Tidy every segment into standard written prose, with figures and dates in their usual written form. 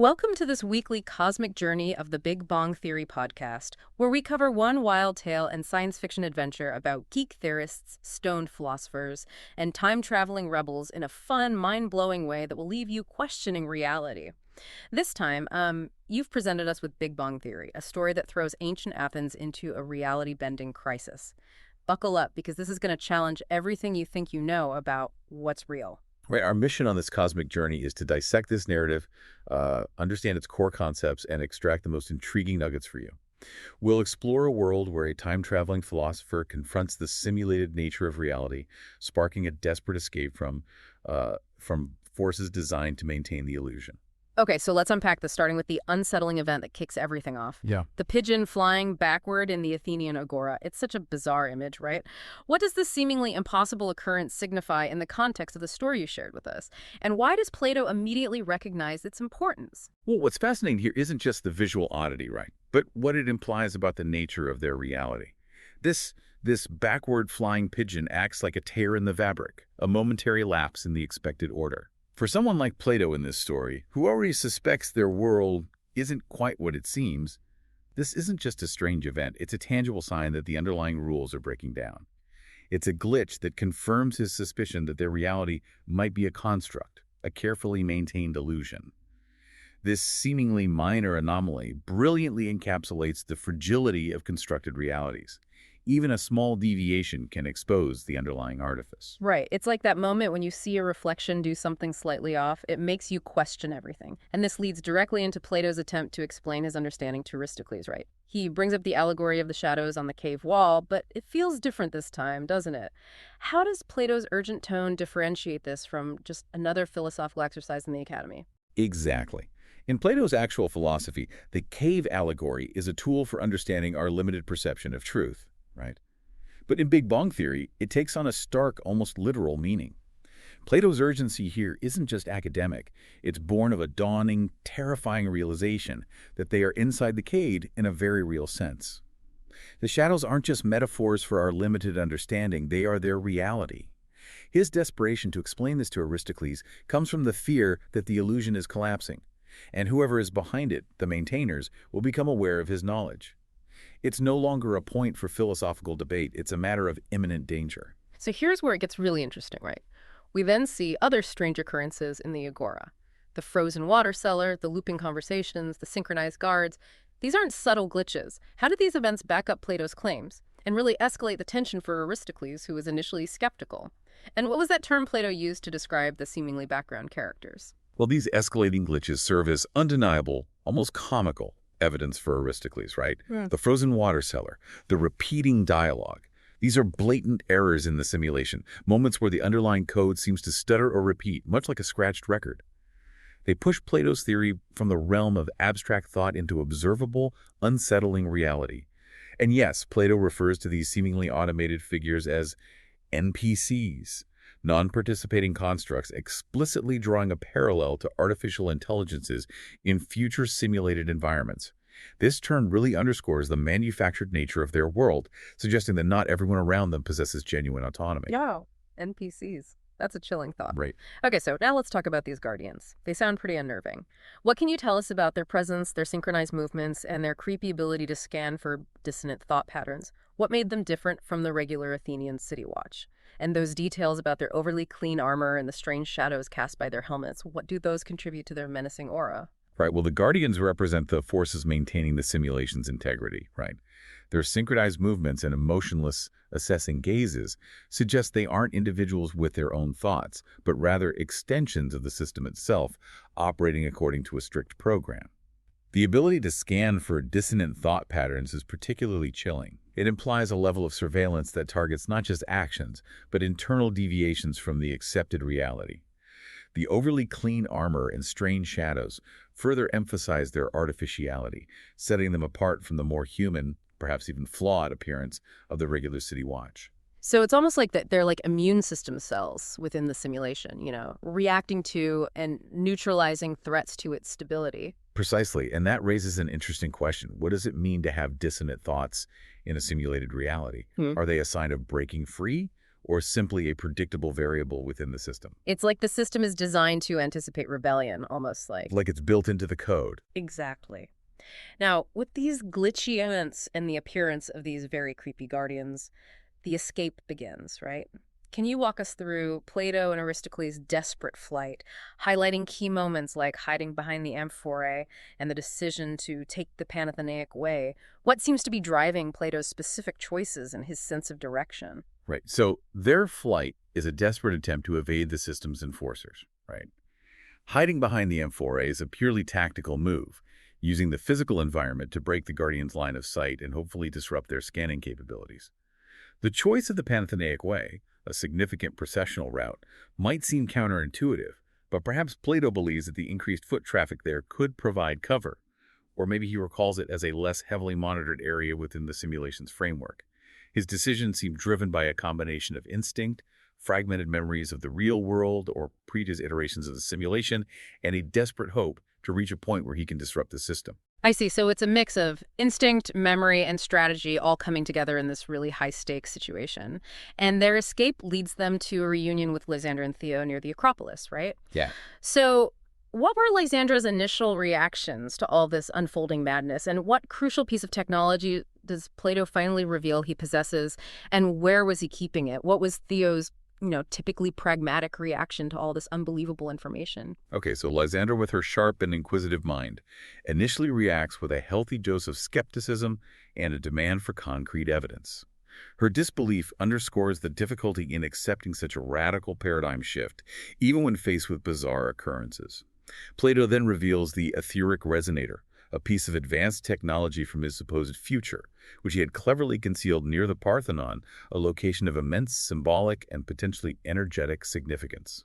Welcome to this weekly cosmic journey of the Big Bong Theory Podcast, where we cover one wild tale and science fiction adventure about geek theorists, stoned philosophers, and time-traveling rebels in a fun, mind-blowing way that will leave you questioning reality. This time, you've presented us with Big Bong Theory, a story that throws ancient Athens into a reality-bending crisis. Buckle up, because this is going to challenge everything you think you know about what's real. Right. Our mission on this cosmic journey is to dissect this narrative, understand its core concepts, and extract the most intriguing nuggets for you. We'll explore a world where a time-traveling philosopher confronts the simulated nature of reality, sparking a desperate escape from forces designed to maintain the illusion. Okay, so let's unpack this, starting with the unsettling event that kicks everything off. Yeah. The pigeon flying backward in the Athenian agora. It's such a bizarre image, right? What does this seemingly impossible occurrence signify in the context of the story you shared with us? And why does Plato immediately recognize its importance? Well, what's fascinating here isn't just the visual oddity, right? But what it implies about the nature of their reality. This backward flying pigeon acts like a tear in the fabric, a momentary lapse in the expected order. For someone like Plato in this story, who already suspects their world isn't quite what it seems, this isn't just a strange event. It's a tangible sign that the underlying rules are breaking down. It's a glitch that confirms his suspicion that their reality might be a construct, a carefully maintained illusion. This seemingly minor anomaly brilliantly encapsulates the fragility of constructed realities. Even a small deviation can expose the underlying artifice. Right. It's like that moment when you see a reflection do something slightly off. It makes you question everything. And this leads directly into Plato's attempt to explain his understanding to Aristocles, right? He brings up the allegory of the shadows on the cave wall, but it feels different this time, doesn't it? How does Plato's urgent tone differentiate this from just another philosophical exercise in the academy? Exactly. In Plato's actual philosophy, the cave allegory is a tool for understanding our limited perception of truth. Right? But in Big Bong Theory, it takes on a stark, almost literal meaning. Plato's urgency here isn't just academic. It's born of a dawning, terrifying realization that they are inside the cave in a very real sense. The shadows aren't just metaphors for our limited understanding, they are their reality. His desperation to explain this to Aristocles comes from the fear that the illusion is collapsing, and whoever is behind it, the maintainers, will become aware of his knowledge. It's no longer a point for philosophical debate. It's a matter of imminent danger. So here's where it gets really interesting, right? We then see other strange occurrences in the agora. The frozen water cellar, the looping conversations, the synchronized guards. These aren't subtle glitches. How did these events back up Plato's claims and really escalate the tension for Aristocles, who was initially skeptical? And what was that term Plato used to describe the seemingly background characters? Well, these escalating glitches serve as undeniable, almost comical evidence for Aristocles, right? Yeah. The frozen water cellar, the repeating dialogue. These are blatant errors in the simulation, moments where the underlying code seems to stutter or repeat, much like a scratched record. They push Plato's theory from the realm of abstract thought into observable, unsettling reality. And yes, Plato refers to these seemingly automated figures as NPCs, non-participating constructs, explicitly drawing a parallel to artificial intelligences in future simulated environments. This term really underscores the manufactured nature of their world, suggesting that not everyone around them possesses genuine autonomy. Yeah, NPCs. That's a chilling thought. Right. Okay, so now let's talk about these guardians. They sound pretty unnerving. What can you tell us about their presence, their synchronized movements, and their creepy ability to scan for dissonant thought patterns? What made them different from the regular Athenian city watch? And those details about their overly clean armor and the strange shadows cast by their helmets, what do those contribute to their menacing aura? Right. Well, the guardians represent the forces maintaining the simulation's integrity, right? Their synchronized movements and emotionless, assessing gazes suggest they aren't individuals with their own thoughts, but rather extensions of the system itself, operating according to a strict program. The ability to scan for dissonant thought patterns is particularly chilling. It implies a level of surveillance that targets not just actions, but internal deviations from the accepted reality. The overly clean armor and strange shadows further emphasize their artificiality, setting them apart from the more human, perhaps even flawed appearance of the regular city watch. So it's almost like that they're like immune system cells within the simulation, reacting to and neutralizing threats to its stability. Precisely, and that raises an interesting question. What does it mean to have dissonant thoughts in a simulated reality? Are they a sign of breaking free, or simply a predictable variable within the system. It's like the system is designed to anticipate rebellion, almost like. Like it's built into the code. Exactly. Now, with these glitchy events and the appearance of these very creepy guardians, the escape begins, right? Can you walk us through Plato and Aristocles' desperate flight, highlighting key moments like hiding behind the amphorae and the decision to take the Panathenaic way? What seems to be driving Plato's specific choices and his sense of direction? Right. So their flight is a desperate attempt to evade the system's enforcers, right? Hiding behind the amphorae is a purely tactical move, using the physical environment to break the Guardian's line of sight and hopefully disrupt their scanning capabilities. The choice of the Panathenaic way, a significant processional route, might seem counterintuitive, but perhaps Plato believes that the increased foot traffic there could provide cover, or maybe he recalls it as a less heavily monitored area within the simulation's framework. His decision seemed driven by a combination of instinct, fragmented memories of the real world or previous iterations of the simulation, and a desperate hope to reach a point where he can disrupt the system. I see. So it's a mix of instinct, memory, and strategy all coming together in this really high-stakes situation. And their escape leads them to a reunion with Lysandra and Theo near the Acropolis, right? Yeah. So what were Lysandra's initial reactions to all this unfolding madness? And what crucial piece of technology does Plato finally reveal he possesses? And where was he keeping it? What was Theo's typically pragmatic reaction to all this unbelievable information? Okay, so Lysandra, with her sharp and inquisitive mind, initially reacts with a healthy dose of skepticism and a demand for concrete evidence. Her disbelief underscores the difficulty in accepting such a radical paradigm shift, even when faced with bizarre occurrences. Plato then reveals the etheric resonator, a piece of advanced technology from his supposed future, which he had cleverly concealed near the Parthenon, a location of immense symbolic and potentially energetic significance.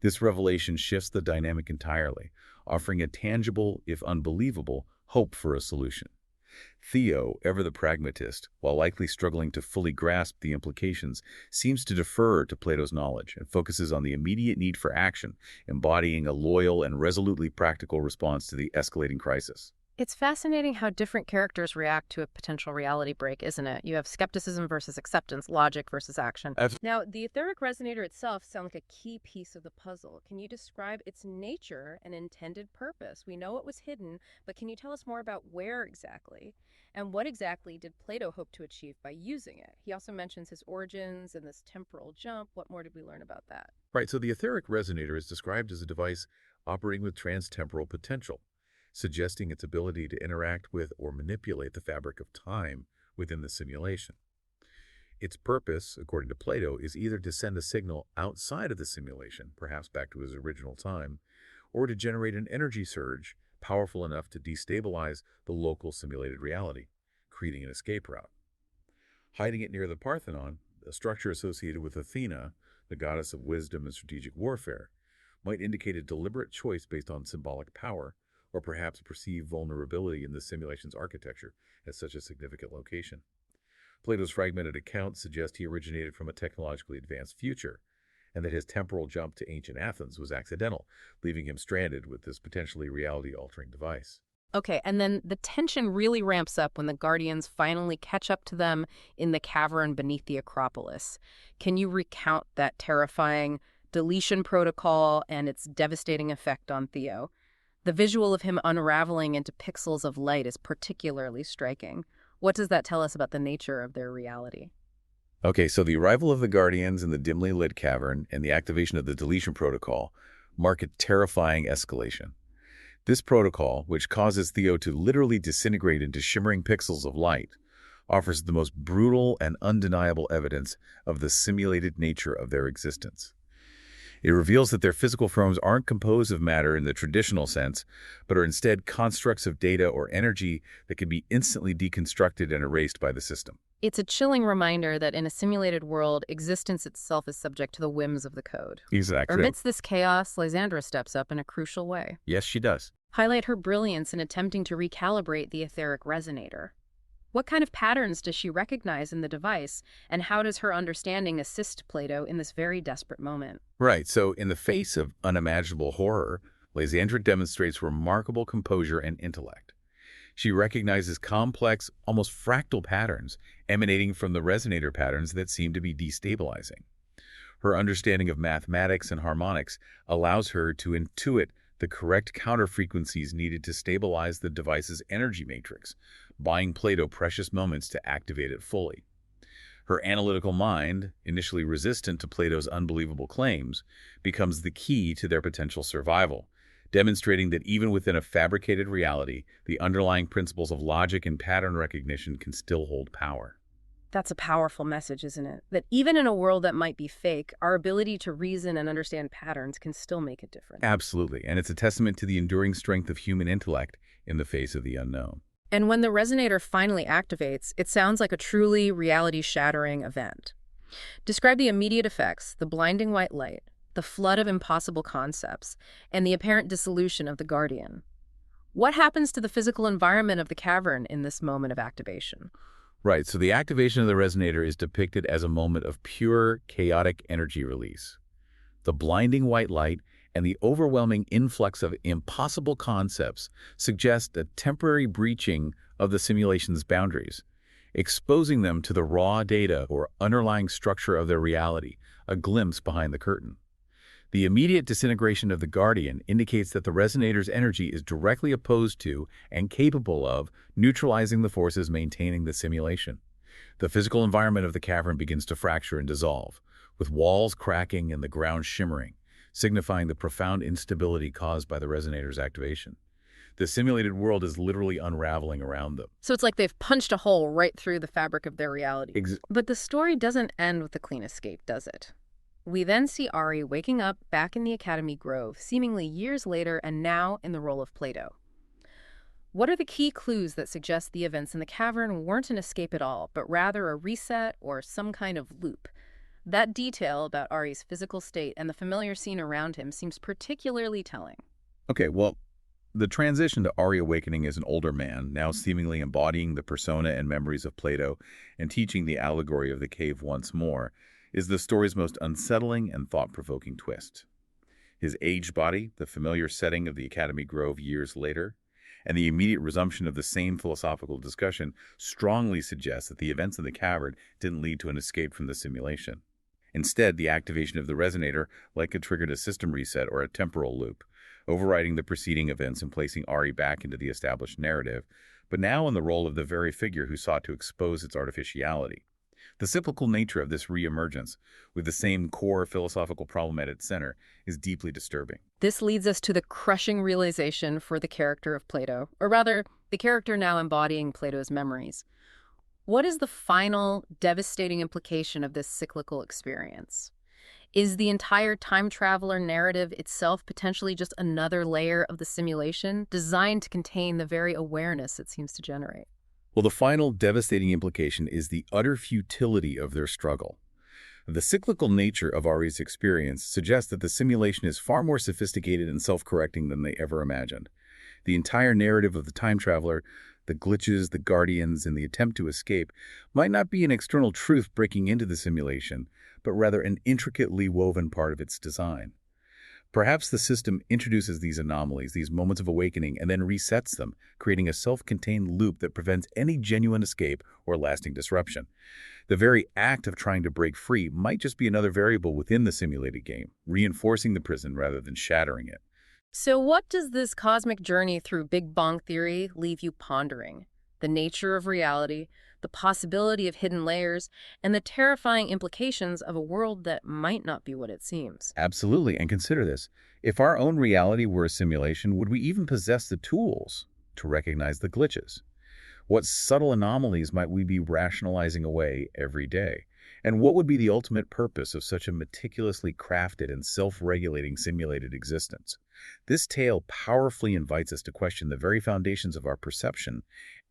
This revelation shifts the dynamic entirely, offering a tangible, if unbelievable, hope for a solution. Theo, ever the pragmatist, while likely struggling to fully grasp the implications, seems to defer to Plato's knowledge and focuses on the immediate need for action, embodying a loyal and resolutely practical response to the escalating crisis. It's fascinating how different characters react to a potential reality break, isn't it? You have skepticism versus acceptance, logic versus action. Now, the etheric resonator itself sounds like a key piece of the puzzle. Can you describe its nature and intended purpose? We know it was hidden, but can you tell us more about where exactly? And what exactly did Plato hope to achieve by using it? He also mentions his origins and this temporal jump. What more did we learn about that? Right, so the etheric resonator is described as a device operating with transtemporal potential, suggesting its ability to interact with or manipulate the fabric of time within the simulation. Its purpose, according to Plato, is either to send a signal outside of the simulation, perhaps back to his original time, or to generate an energy surge powerful enough to destabilize the local simulated reality, creating an escape route. Hiding it near the Parthenon, a structure associated with Athena, the goddess of wisdom and strategic warfare, might indicate a deliberate choice based on symbolic power, or perhaps perceived vulnerability in the simulation's architecture at such a significant location. Plato's fragmented accounts suggest he originated from a technologically advanced future, and that his temporal jump to ancient Athens was accidental, leaving him stranded with this potentially reality-altering device. Okay, and then the tension really ramps up when the Guardians finally catch up to them in the cavern beneath the Acropolis. Can you recount that terrifying deletion protocol and its devastating effect on Theo? The visual of him unraveling into pixels of light is particularly striking. What does that tell us about the nature of their reality? Okay, so the arrival of the Guardians in the dimly lit cavern and the activation of the deletion protocol mark a terrifying escalation. This protocol, which causes Theo to literally disintegrate into shimmering pixels of light, offers the most brutal and undeniable evidence of the simulated nature of their existence. It reveals that their physical forms aren't composed of matter in the traditional sense, but are instead constructs of data or energy that can be instantly deconstructed and erased by the system. It's a chilling reminder that in a simulated world, existence itself is subject to the whims of the code. Exactly. Amidst this chaos, Lysandra steps up in a crucial way. Yes, she does. Highlight her brilliance in attempting to recalibrate the etheric resonator. What kind of patterns does she recognize in the device, and how does her understanding assist Plato in this very desperate moment? Right, so in the face of unimaginable horror, Lysandra demonstrates remarkable composure and intellect. She recognizes complex, almost fractal patterns emanating from the resonator patterns that seem to be destabilizing. Her understanding of mathematics and harmonics allows her to intuit the correct counterfrequencies needed to stabilize the device's energy matrix, buying Plato precious moments to activate it fully. Her analytical mind, initially resistant to Plato's unbelievable claims, becomes the key to their potential survival, demonstrating that even within a fabricated reality, the underlying principles of logic and pattern recognition can still hold power. That's a powerful message, isn't it? That even in a world that might be fake, our ability to reason and understand patterns can still make a difference. Absolutely, and it's a testament to the enduring strength of human intellect in the face of the unknown. And when the resonator finally activates, it sounds like a truly reality-shattering event. Describe the immediate effects, the blinding white light, the flood of impossible concepts, and the apparent dissolution of the guardian. What happens to the physical environment of the cavern in this moment of activation? Right, so the activation of the resonator is depicted as a moment of pure, chaotic energy release. The blinding white light and the overwhelming influx of impossible concepts suggest a temporary breaching of the simulation's boundaries, exposing them to the raw data or underlying structure of their reality, a glimpse behind the curtain. The immediate disintegration of the guardian indicates that the resonator's energy is directly opposed to and capable of neutralizing the forces maintaining the simulation. The physical environment of the cavern begins to fracture and dissolve, with walls cracking and the ground shimmering, signifying the profound instability caused by the resonator's activation. The simulated world is literally unraveling around them. So it's like they've punched a hole right through the fabric of their reality. But the story doesn't end with a clean escape, does it? We then see Ari waking up back in the Academy Grove, seemingly years later and now in the role of Plato. What are the key clues that suggest the events in the cavern weren't an escape at all, but rather a reset or some kind of loop? That detail about Ari's physical state and the familiar scene around him seems particularly telling. Okay, well, the transition to Ari awakening as an older man, now seemingly embodying the persona and memories of Plato and teaching the allegory of the cave once more, is the story's most unsettling and thought-provoking twist. His aged body, the familiar setting of the Academy Grove years later, and the immediate resumption of the same philosophical discussion strongly suggests that the events in the cavern didn't lead to an escape from the simulation. Instead, the activation of the resonator likely triggered a system reset or a temporal loop, overriding the preceding events and placing Ari back into the established narrative, but now in the role of the very figure who sought to expose its artificiality. The cyclical nature of this reemergence, with the same core philosophical problem at its center, is deeply disturbing. This leads us to the crushing realization for the character of Plato, or rather, the character now embodying Plato's memories. What is the final, devastating implication of this cyclical experience? Is the entire time traveler narrative itself potentially just another layer of the simulation, designed to contain the very awareness it seems to generate? Well, the final devastating implication is the utter futility of their struggle. The cyclical nature of Ari's experience suggests that the simulation is far more sophisticated and self-correcting than they ever imagined. The entire narrative of the time traveler, the glitches, the guardians, and the attempt to escape might not be an external truth breaking into the simulation, but rather an intricately woven part of its design. Perhaps the system introduces these anomalies, these moments of awakening, and then resets them, creating a self-contained loop that prevents any genuine escape or lasting disruption. The very act of trying to break free might just be another variable within the simulated game, reinforcing the prison rather than shattering it. So what does this cosmic journey through Big Bong Theory leave you pondering? The nature of reality, the possibility of hidden layers, and the terrifying implications of a world that might not be what it seems. Absolutely, and consider this. If our own reality were a simulation, would we even possess the tools to recognize the glitches? What subtle anomalies might we be rationalizing away every day? And what would be the ultimate purpose of such a meticulously crafted and self-regulating simulated existence? This tale powerfully invites us to question the very foundations of our perception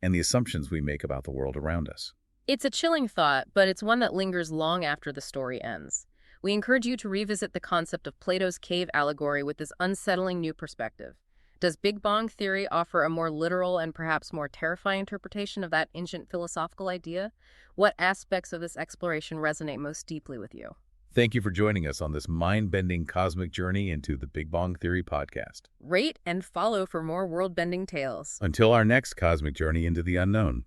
and the assumptions we make about the world around us. It's a chilling thought, but it's one that lingers long after the story ends. We encourage you to revisit the concept of Plato's cave allegory with this unsettling new perspective. Does Big Bong Theory offer a more literal and perhaps more terrifying interpretation of that ancient philosophical idea? What aspects of this exploration resonate most deeply with you? Thank you for joining us on this mind-bending cosmic journey into the Big Bong Theory Podcast. Rate and follow for more world-bending tales. Until our next cosmic journey into the unknown.